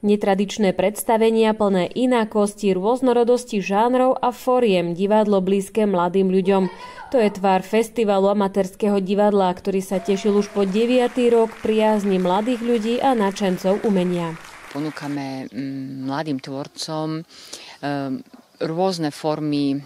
Netradičné predstavenia plné inakosti, rôznorodosti žánrov a foriem, divadlo blízke mladým ľuďom. To je tvár festivalu amatérskeho divadla, ktorý sa tešil už po 9. rok priazni mladých ľudí a nadšencov umenia. Ponúkame mladým tvorcom rôzne formy.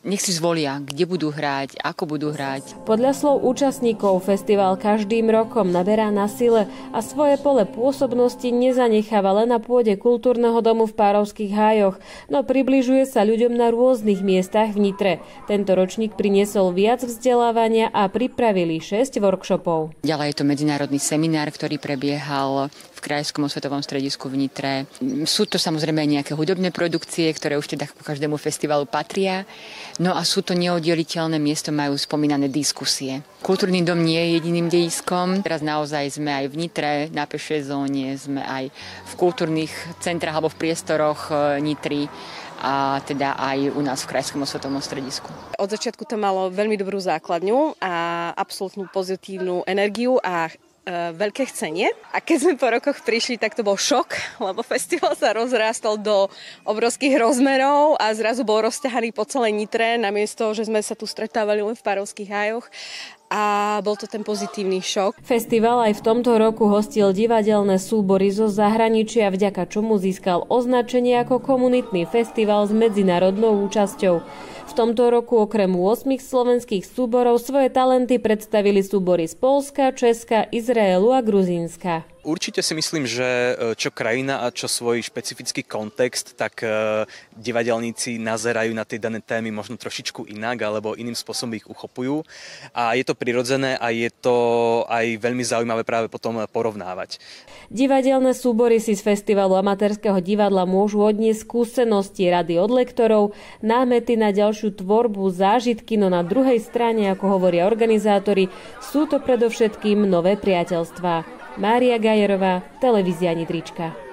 Nech si zvolia, kde budú hrať, ako budú hrať. Podľa slov účastníkov festival každým rokom naberá na sile a svoje pole pôsobnosti nezanecháva len na pôde kultúrneho domu v Párovských hájoch, no približuje sa ľuďom na rôznych miestach v Nitre. Tento ročník priniesol viac vzdelávania a pripravili 6 workshopov. Ďalej je to medzinárodný seminár, ktorý prebiehal v Krajskom osvetovom stredisku v Nitre. Sú to samozrejme aj nejaké hudobné produkcie, ktoré už teda ku každému festivalu patria. No a sú to neoddeliteľné miesto, majú spomínané diskusie. Kultúrny dom nie je jediným dejiskom. Teraz naozaj sme aj v Nitre, na pešej zóne, sme aj v kultúrnych centrách alebo v priestoroch Nitry a teda aj u nás v Krajskom osvetovom stredisku. Od začiatku to malo veľmi dobrú základňu a absolútnu pozitívnu energiu a veľké chcenie. A keď sme po rokoch prišli, tak to bol šok, lebo festival sa rozrástol do obrovských rozmerov a zrazu bol rozťahaný po celej Nitre, namiesto, že sme sa tu stretávali len v Párovských hájoch. A bol to ten pozitívny šok. Festival aj v tomto roku hostil divadelné súbory zo zahraničia, vďaka čomu získal označenie ako komunitný festival s medzinárodnou účasťou. V tomto roku okrem 8 slovenských súborov svoje talenty predstavili súbory z Poľska, Česka, Izraelu a Gruzínska. Určite si myslím, že čo krajina a čo svoj špecifický kontext, tak divadelníci nazerajú na tie dané témy možno trošičku inak alebo iným spôsobom ich uchopujú. A je to prirodzené a je to aj veľmi zaujímavé práve potom porovnávať. Divadelné súbory si z festivalu amatérskeho divadla môžu odniesť skúsenosti, rady od lektorov, námety na ďalšiu tvorbu, zážitky, no na druhej strane, ako hovoria organizátori, sú to predovšetkým nové priateľstvá. Mária Gajerová, televízia Nitrička.